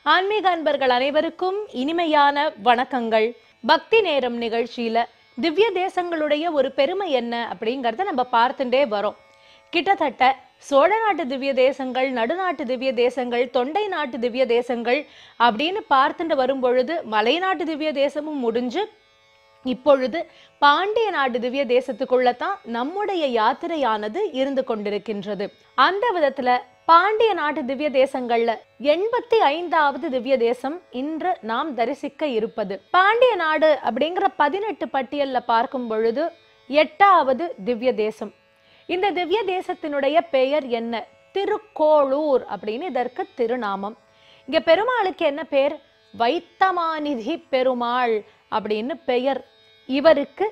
ஆன்மீக அன்பர்கள் அனைவருக்கும் இனிமையான வணக்கங்கள். பக்தி நேரம் நிகழ்ச்சியில திவ்ய தேசங்களுடைய ஒரு பெருமை என்ன அப்படிங்கறத நம்ம பார்த்துட்டே வரோம். கிட்டத்தட்ட சோழ நாட்டு திவ்ய தேசங்கள், நடுநாட்டு திவ்ய தேசங்கள், தொண்டை நாட்டு திவ்ய தேசங்கள் அப்படின்னு பார்த்துட்டு வரும் பொழுது மலைநாட்டு திவ்ய தேசமும் முடிஞ்சு இப்பொழுது பாண்டிய நாடு திவ்ய தேசத்துக்குள்ளதான் நம்முடைய யாத்திரையானது இருந்து கொண்டிருக்கின்றது. அந்த விதத்துல பாண்டிய நாட்டு திவ்ய தேசங்கள்ல 85வது திவ்ய தேசம் இன்று நாம் தரிசிக்க இருப்பது. பாண்டிய நாடு அப்படிங்கிற 18 பட்டியல்ல பார்க்கும் பொழுது 8வது திவ்ய தேசம். இந்த திவ்ய தேசத்தினுடைய பெயர் என்ன? திருக்கோளூர் அப்படின்னு இதற்கு திருநாமம். இங்க பெருமாளுக்கு என்ன பேர்? வைத்தமாநிதி பெருமாள் அப்படின்னு பெயர். இவருக்கு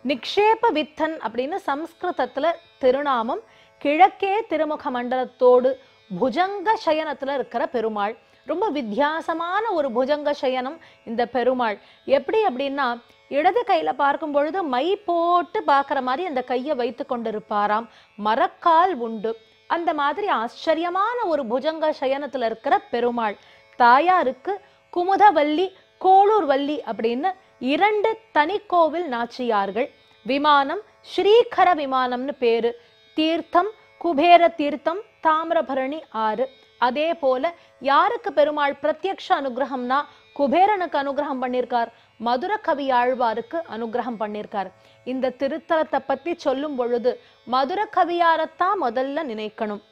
நிக்ஷேப வித்தன் அப்படின்னு சம்ஸ்கிருதத்துல திருநாமம். கிழக்கே திருமுக மண்டலத்தோடு புஜங்க சயனத்துல இருக்கிற பெருமாள். ரொம்ப வித்தியாசமான ஒரு புஜங்க சயனம் இந்த பெருமாள். எப்படி அப்படின்னா, இடது கையில பார்க்கும் பொழுது மை போட்டு பார்க்குற மாதிரி அந்த கையை வைத்து கொண்டிருப்பாராம். மரக்கால் உண்டு. அந்த மாதிரி ஆச்சரியமான ஒரு புஜங்க சயனத்துல இருக்கிற பெருமாள். தாயாருக்கு குமுதவல்லி, கோளூர் வள்ளி அப்படின்னு 2 தனிக்கோவில் நாச்சியார்கள். விமானம் ஸ்ரீகர விமானம்னு பேரு. தீர்த்தம் குபேர தீர்த்தம், தாமிரபரணி ஆறு. அதே போல யாருக்கு பெருமாள் பிரத்யக்ஷ அனுகிரகம்னா குபேரனுக்கு அனுகிரகம் பண்ணியிருக்கார், மதுர கவி ஆழ்வாருக்கு அனுகிரகம் பண்ணியிருக்கார். இந்த திருத்தலத்தை பத்தி சொல்லும் பொழுது மதுர கவியாரத்தான் முதல்ல நினைக்கணும்.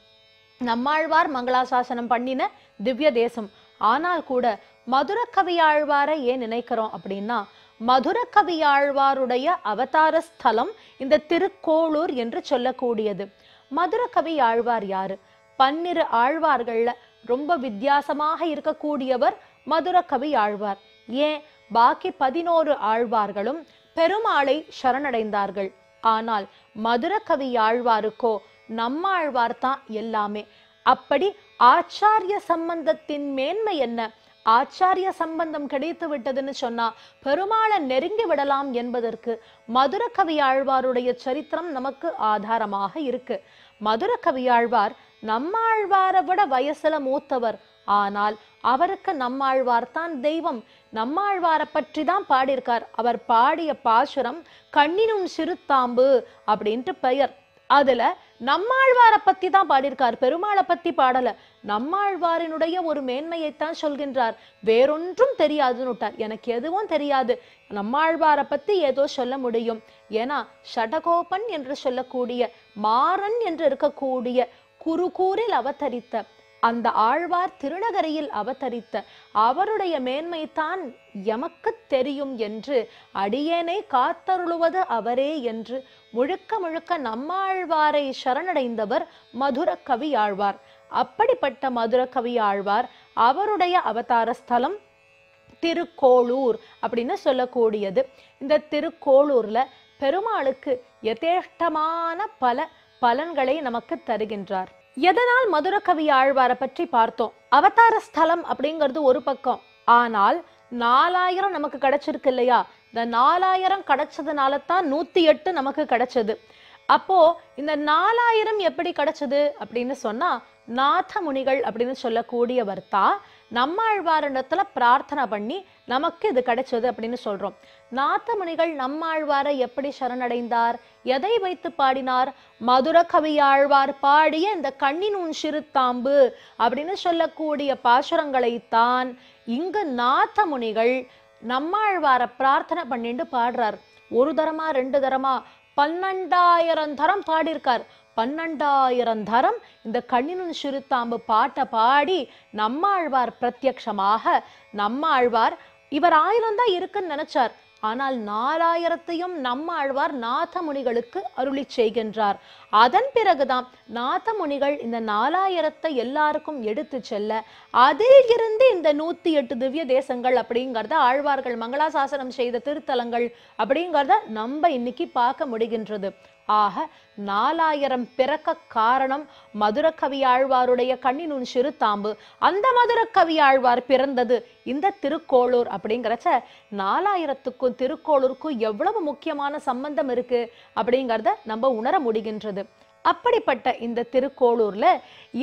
நம்மாழ்வார் மங்களாசாசனம் பண்ணின திவ்ய தேசம். ஆனால் கூட மதுர கவியாழ்வாரை ஏன் நினைக்கிறோம் அப்படின்னா, மதுர கவியாழ்வாருடைய அவதார ஸ்தலம் இந்த திருக்கோளூர் என்று சொல்லக்கூடியது. மதுர கவி ஆழ்வார் யாரு? 12 ஆழ்வார்கள்ல ரொம்ப வித்தியாசமாக இருக்கக்கூடியவர் மதுர கவி ஆழ்வார். ஏன் பாக்கி 11 ஆழ்வார்களும் பெருமாளை சரணடைந்தார்கள். ஆனால் மதுர கவி ஆழ்வாருக்கோ நம்மாழ்வார் தான் எல்லாமே. அப்படி ஆச்சாரிய சம்பந்தத்தின் மேன்மை என்ன? ஆச்சாரிய சம்பந்தம் கிடைத்து விட்டதுன்னு சொன்னா பெருமாளை நெருங்கி விடலாம் என்பதற்கு மதுர கவியாழ்வாருடைய சரித்திரம் நமக்கு ஆதாரமாக இருக்கு. மதுர கவியாழ்வார் நம்மாழ்வாரை விட வயசுல மூத்தவர். ஆனால் அவருக்கு நம்மாழ்வார் தான் தெய்வம். நம்மாழ்வாரை பற்றி தான் பாடியிருக்கார். அவர் பாடிய பாசுரம் கண்ணினும் சிறுத்தாம்பு அப்படின்ட்டு பெயர். அதுல நம்மாழ்வாரை பத்தி தான் பாடியிருக்கார், பெருமாளை பத்தி பாடல. நம்மாழ்வாரினுடைய ஒரு மேன்மையைத்தான் சொல்கின்றார். வேறொன்றும் தெரியாதுன்னு விட்டார். எனக்கு எதுவும் தெரியாது, நம்மாழ்வாரை பத்தி ஏதோ சொல்ல முடியும். ஏன்னா ஷடகோபன் என்று சொல்லக்கூடிய மாறன் என்று இருக்கக்கூடிய குருகூரில் அவதரித்த அந்த ஆழ்வார், திருநகரியில் அவதரித்த அவருடைய மேன்மைத்தான் எமக்கு தெரியும் என்று, அடியேனை காத்தருளுவது அவரே என்று முழுக்க முழுக்க நம்மாழ்வாரை சரணடைந்தவர் மதுர கவி ஆழ்வார். அப்படிப்பட்ட மதுர கவி ஆழ்வார் அவருடைய அவதார ஸ்தலம் திருக்கோளூர் அப்படின்னு சொல்லக்கூடியது. இந்த திருக்கோளூர்ல பெருமாளுக்கு யதேஷ்டமான பல பலன்களை நமக்கு தருகின்றார். எதனால் மதுர கவி ஆழ்வாரை பற்றி பார்த்தோம். அவதார ஸ்தலம் அப்படிங்கிறது ஒரு பக்கம். ஆனால் 4000 நமக்கு கிடைச்சிருக்கு இல்லையா? இந்த 4000 கிடைச்சதுனால தான் 108 நமக்கு கிடைச்சது. அப்போ இந்த 4000 எப்படி கிடைச்சது அப்படின்னு சொன்னா, நாத முனிகள் அப்படின்னு சொல்லக்கூடியவர் தான் நம்மாழ்வாரிடத்துல பிரார்த்தனை பண்ணி நமக்கு இது கிடைச்சது அப்படின்னு சொல்றோம். நாத முனிகள் நம்மாழ்வாரை எப்படி சரணடைந்தார்? எதை வைத்து பாடினார்? மதுர கவியாழ்வார் பாடிய இந்த கண்ணினும் சிறுத்தாம்பு அப்படின்னு சொல்லக்கூடிய பாசுரங்களைத்தான் இங்கு நாத முனிகள் நம்மாழ்வாரை பிரார்த்தனை பண்ணிட்டு பாடுறார். ஒரு தரமா 2 தரமா 12,000 தரம் பாடியிருக்கார். 12,000 தரம் இந்த கண்ணினும் சிறுத்தாம்பு பாட்டை பாடி நம்மாழ்வார் பிரத்யக்ஷமாக, நம்மாழ்வார் இவர் 1000 தான் இருக்குன்னு நினைச்சார். ஆனால் 4000த்தையும் நம்மாழ்வார் நாத முனிகளுக்கு அருளி செய்கின்றார். அதன் பிறகுதான் நாத முனிகள் இந்த 4000த்தை எல்லாருக்கும் எடுத்து செல்ல, அதில் இருந்து இந்த 108 திவ்ய தேசங்கள் அப்படிங்கிறத ஆழ்வார்கள் மங்களாசாசனம் செய்த திருத்தலங்கள் அப்படிங்கிறத நம்ம இன்னைக்கு பார்க்க முடிகின்றது. ஆக 4000 பிறக்க காரணம் மதுர கவியாழ்வாருடைய கண்ணினும் சிறுத்தாம்பு. அந்த மதுர கவியாழ்வார் பிறந்தது இந்த திருக்கோளூர் அப்படிங்கிறச்ச 4000த்துக்கும் திருக்கோளூருக்கும் எவ்வளவு முக்கியமான சம்பந்தம் இருக்கு அப்படிங்கிறத நம்ம உணர முடிகின்றது. அப்படிப்பட்ட இந்த திருக்கோளூர்ல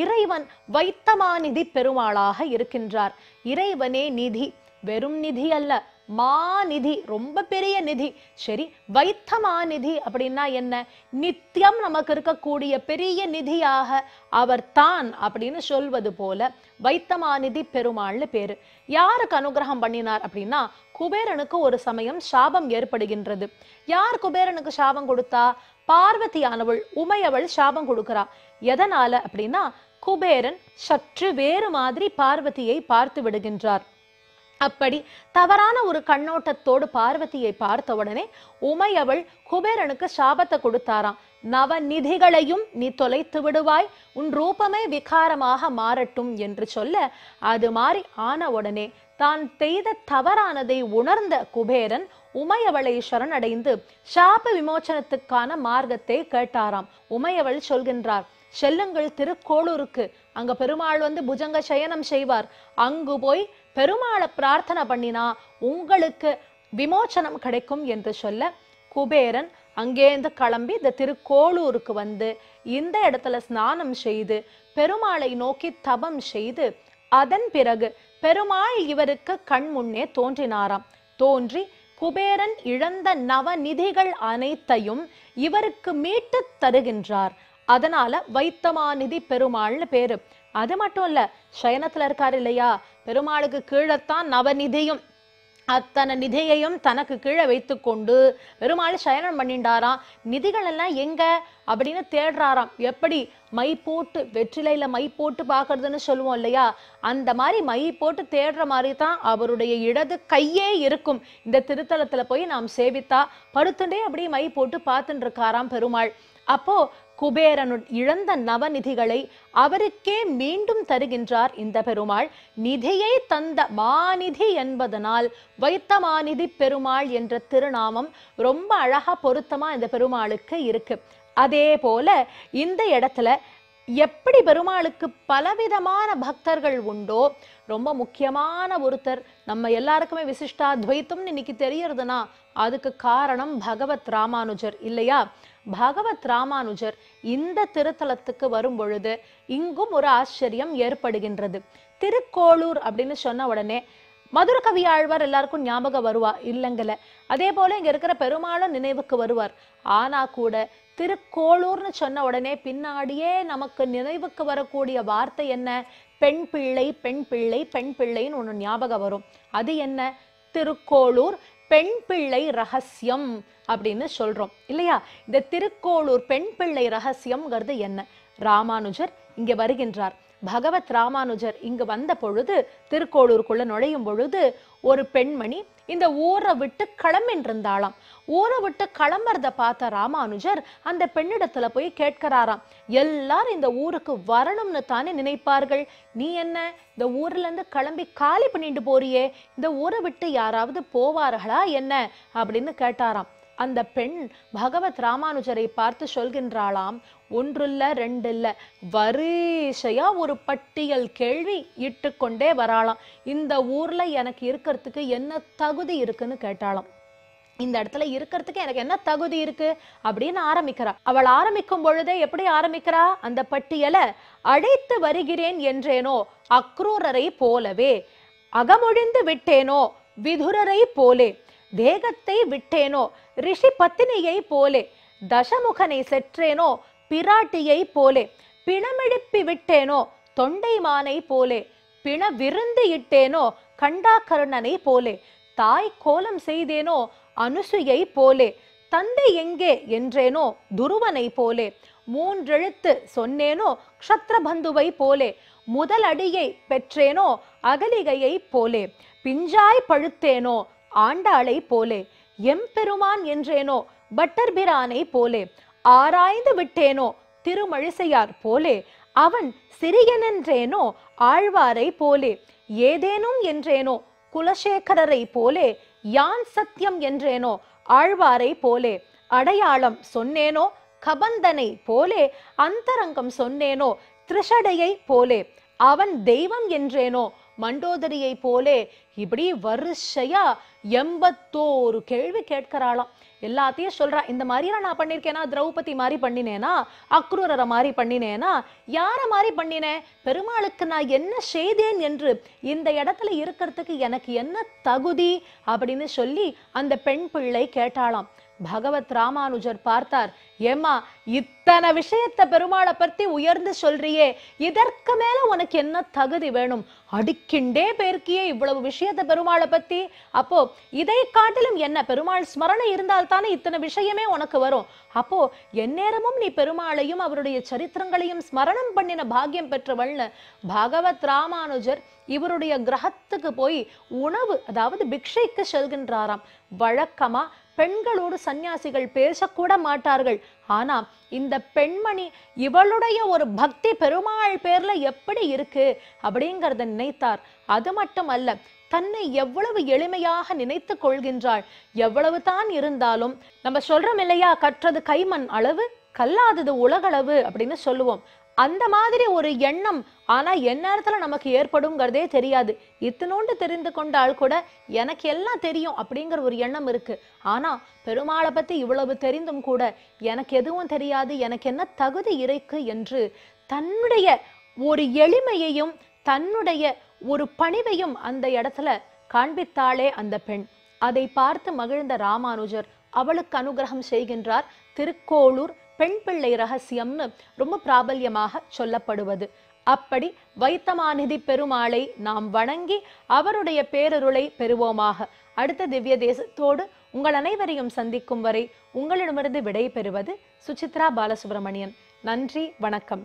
இறைவன் வைத்தமாநிதி பெருமாளாக இருக்கின்றார். இறைவனே நிதி, வெறும் நிதி அல்ல, மாநிதி, ரொம்ப பெரிய நிதி. சரி, வைத்தமாநிதி அப்படின்னா என்ன? நித்தியம் நமக்கு இருக்கக்கூடிய பெரிய நிதியாக அவர் தான் அப்படின்னு சொல்வது போல வைத்தமாநிதி பெருமாள்னு பேரு. யாருக்கு அனுகிரகம் பண்ணினார் அப்படின்னா, குபேரனுக்கு ஒரு சமயம் சாபம் ஏற்படுகின்றது. யார் குபேரனுக்கு சாபம் கொடுத்தா? பார்வதியானவள், உமையவள் சாபம் கொடுக்கிறா. எதனால அப்படின்னா, குபேரன் சற்று வேறு மாதிரி பார்வதியை பார்த்து விடுகின்றார். அப்படி தவறான ஒரு கண்ணோட்டத்தோடு பார்வதியை பார்த்த உடனே உமையவள் குபேரனுக்கு சாபத்தை கொடுத்தாராம். நவநிதிகளையும் நீ தொலைத்து விடுவாய், உன் ரூபமே விகாரமாக மாறட்டும் என்று சொல்ல, அது மாதிரி ஆன உடனே தான் செய்த தவறானதை உணர்ந்த குபேரன் உமையவளை சரணடைந்து சாப விமோச்சனத்துக்கான மார்க்கத்தை கேட்டாராம். உமையவள் சொல்கின்றார், செல்லுங்கள் திருக்கோளூருக்கு, அங்க பெருமாள் வந்து புஜங்க சயனம் செய்வார், அங்கு போய் பெருமாளை பிரார்த்தனை பண்ணினா உங்களுக்கு விமோச்சனம் கிடைக்கும் என்று சொல்ல, குபேரன் அங்கேருந்து கிளம்பி இந்த திருக்கோளூருக்கு வந்து இந்த இடத்துல ஸ்நானம் செய்து பெருமாளை நோக்கி தபம் செய்து அதன் பிறகு பெருமாள் இவருக்கு கண் முன்னே தோன்றினாராம். தோன்றி குபேரன் இழந்த நவநிதிகள் அனைத்தையும் இவருக்கு மீட்டு தருகின்றார். அதனால வைத்தமாநிதி பெருமாள்னு பேரு. அது மட்டும் இல்ல, சயனத்துல இருக்காரு இல்லையா, பெருமாளுக்கு கீழத்தான் நவநிதியும், அத்தனை நிதியையும் தனக்கு கீழே வைத்து கொண்டு பெருமாள் சயனம் பண்ணிண்டாராம். நிதிகள் எல்லாம் எங்க அப்படின்னு தேடுறாராம். எப்படி மை போட்டு, வெற்றிலையில மை போட்டு பாக்குறதுன்னு சொல்லுவோம் இல்லையா, அந்த மாதிரி மை போட்டு தேடுற மாதிரி தான் அவருடைய இடது கையே இருக்கும். இந்த திருத்தலத்துல போய் நாம் சேவித்தா படுத்துட்டே அப்படியே மை போட்டு பார்த்துட்டு இருக்காராம் பெருமாள். அப்போ குபேரனு இழந்த நவநிதிகளை அவருக்கே மீண்டும் தருகின்றார் இந்த பெருமாள். நிதியை தந்த மாநிதி என்பதனால் வைத்தமாநிதி பெருமாள் என்ற திருநாமம் ரொம்ப அழகா பொருத்தமா இந்த பெருமாளுக்கு இருக்கு. அதே போல இந்த இடத்துல எப்படி பெருமாளுக்கு பலவிதமான பக்தர்கள் உண்டோ, ரொம்ப முக்கியமான ஒருத்தர் நம்ம எல்லாருக்குமே விசிஷ்டாத்வைத்தம்னு இன்னைக்கு தெரியறதுன்னா அதுக்கு காரணம் பகவத் ராமானுஜர் இல்லையா? பகவத் ராமானுஜர் இந்த திருத்தலத்துக்கு வரும் பொழுது இங்கும் ஒரு ஆச்சரியம் ஏற்படுகின்றது. திருக்கோளூர் அப்படின்னு சொன்ன உடனே மதுர கவியாழ்வார் எல்லாருக்கும் ஞாபகம் வருவா இல்லைங்கல. அதே போல இங்க இருக்கிற பெருமாளும் நினைவுக்கு வருவார். ஆனா கூட திருக்கோளூர்னு சொன்ன உடனே பின்னாடியே நமக்கு நினைவுக்கு வரக்கூடிய வார்த்தை என்ன? பெண் பிள்ளை, பெண் பிள்ளை, பெண் பிள்ளைன்னு ஒண்ணு ஞாபகம் வரும். அது என்ன? திருக்கோளூர் பெண் பிள்ளை ரகசியம் அப்படின்னு சொல்றோம் இல்லையா? இந்த திருக்கோளூர் பெண் பிள்ளை ரகசியம்ங்கிறது என்ன? ராமானுஜர் இங்க வருகின்றார். பகவத் ராமானுஜர் இங்கு வந்த பொழுது, திருக்கோளூருக்குள்ள நுழையும் பொழுது ஒரு பெண்மணி இந்த ஊரை விட்டு கிளம்பின்றிருந்தாளாம். ஊரை விட்டு கிளம்புறத பார்த்த ராமானுஜர் அந்த பெண்ணிடத்துல போய் கேட்கிறாராம். எல்லாரும் இந்த ஊருக்கு வரணும்னு தானே நினைப்பார்கள், நீ என்ன இந்த ஊர்ல இருந்து கிளம்பி காலி பண்ணிட்டு போறியே, இந்த ஊரை விட்டு யாராவது போவார்களா என்ன அப்படின்னு கேட்டாராம். அந்த பெண் பகவத் ராமானுஜரை பார்த்து சொல்கின்றாளாம், ஒன்றில்ல ரெண்டில்ல, வரிசையா ஒரு பட்டியல் கேள்வி இட்டு கொண்டே வராளாம். இந்த ஊர்ல எனக்கு இருக்கிறதுக்கு என்ன தகுதி இருக்குன்னு கேட்டாளாம். இந்த இடத்துல இருக்கிறதுக்கு எனக்கு என்ன தகுதி இருக்கு அப்படின்னு ஆரம்பிக்கிறா. அவள் ஆரம்பிக்கும் பொழுதே எப்படி ஆரம்பிக்கிறா? அந்த பட்டியலை அழைத்து வருகிறேன் என்றேனோ அக்ரூரரை போலவே, அகமொழிந்து விட்டேனோ விதுரரை போலே, தேகத்தை விட்டேனோ ரிஷி பத்தினியை போலே, தசமுகனை செற்றேனோ பிராட்டியை போலே, பிணமெழுப்பி விட்டேனோ தொண்டைமானை போலே, பிண விருந்து இட்டேனோ கண்டாகர்ணனை போலே, தாய் கோலம் செய்தேனோ அனுசுயை போலே, தந்தை எங்கே என்றேனோ துருவனை போலே, மூன்றெழுத்து சொன்னேனோ க்ஷத்ரபந்துவை போலே, முதல் அடியை பெற்றேனோ அகலிகையை போலே, பிஞ்சாய் பழுத்தேனோ ஆண்டாளை போலே, எம்பெருமான் என்றேனோ பட்டர்பிரானை போலே, ஆராய்ந்து விட்டேனோ திருமழிசையார் போலே, அவன் சிறியனென்றேனோ ஆழ்வாரை போலே, ஏதேனும் என்றேனோ குலசேகரரை போலே, யான் சத்தியம் என்றேனோ ஆழ்வாரை போலே, அடையாளம் சொன்னேனோ கபந்தனை போலே, அந்தரங்கம் சொன்னேனோ திரிஷடையை போலே, அவன் தெய்வம் என்றேனோ மண்டோதரியை போலே இப்படி வரிசையா 81 கேள்வி கேட்கிறாளாம். எல்லாத்தையும் சொல்றா. இந்த மாதிரிலாம் நான் பண்ணிருக்கேனா, திரௌபதி மாதிரி பண்ணினேனா, அக்ரூரரை மாதிரி பண்ணினேனா, யார மாதிரி பண்ணினேன், பெருமாளுக்கு நான் என்ன செய்தேன் என்று, இந்த இடத்துல இருக்கிறதுக்கு எனக்கு என்ன தகுதி அப்படின்னு சொல்லி அந்த பெண் பிள்ளை கேட்டாளாம். பகவத் ராமானுஜர் பார்த்தார், ஏமா இத்தனை விஷயத்தை பெருமாளை பத்தி உயர்ந்து சொல்றியே, இதற்கு மேல உனக்கு என்ன தகுதி வேணும், அடிக்கின்றே பேர்க்கியே இவ்வளவு விஷயத்தை பெருமாளை பத்தி, அப்போ இதை காட்டிலும் என்ன, பெருமாள் ஸ்மரணை இருந்தால்தானே இத்தனை விஷயமே உனக்கு வரும், அப்போ எந்நேரமும் நீ பெருமாளையும் அவருடைய சரித்திரங்களையும் ஸ்மரணம் பண்ணின பாக்கியம் பெற்றவள்னு பகவத் ராமானுஜர் இவருடைய கிரகத்துக்கு போய் உணவு, அதாவது பிக்ஷைக்கு செல்கின்றாராம். வழக்கமா பெண்களோடு சன்னியாசிகள் பேசக்கூட மாட்டார்கள். ஆனா இந்த பெண்மணி இவளுடைய ஒரு பக்தி பெருமாள் பேர்ல எப்படி இருக்கு அப்படிங்கறத நினைத்தார். அது மட்டுமல்ல, தன்னை எவ்வளவு எளிமையாக நினைத்து கொள்கின்றாள். எவ்வளவு தான் இருந்தாலும் நம்ம சொல்றோம் இல்லையா, கற்றது கைமண் அளவு, கல்லாதது உலகளவு அப்படின்னு சொல்லுவோம். அந்த மாதிரி ஒரு எண்ணம் ஆனா எந்நேரத்துல நமக்கு ஏற்படுங்கிறதே தெரியாது. இத்தனோண்டு தெரிந்து கொண்டால் கூட எனக்கு எல்லாம் தெரியும் அப்படிங்கிற ஒரு எண்ணம் இருக்கு. ஆனா பெருமாளை பத்தி இவ்வளவு தெரிந்தும் கூட எனக்கு எதுவும் தெரியாது, எனக்கு என்ன தகுதி இருக்கு என்று தன்னுடைய ஒரு எளிமையையும் தன்னுடைய ஒரு பணிவையும் அந்த இடத்துல காண்பித்தாளே அந்த பெண். அதை பார்த்து மகிழ்ந்த ராமானுஜர் அவளுக்கு அனுகிரகம் செய்கின்றார். திருக்கோளூர் பெண் பிள்ளை ரகசியம்னு ரொம்ப பிராபல்யமாக சொல்லப்படுவது. அப்படி வைத்தமாநிதி பெருமாளை நாம் வணங்கி அவருடைய பேரருளை பெறுவோமாக. அடுத்த திவ்ய தேசத்தோடு உங்கள் அனைவரையும் சந்திக்கும் வரை உங்களிடமிருந்து விடை பெறுவது சுசித்ரா பாலசுப்ரமணியன். நன்றி, வணக்கம்.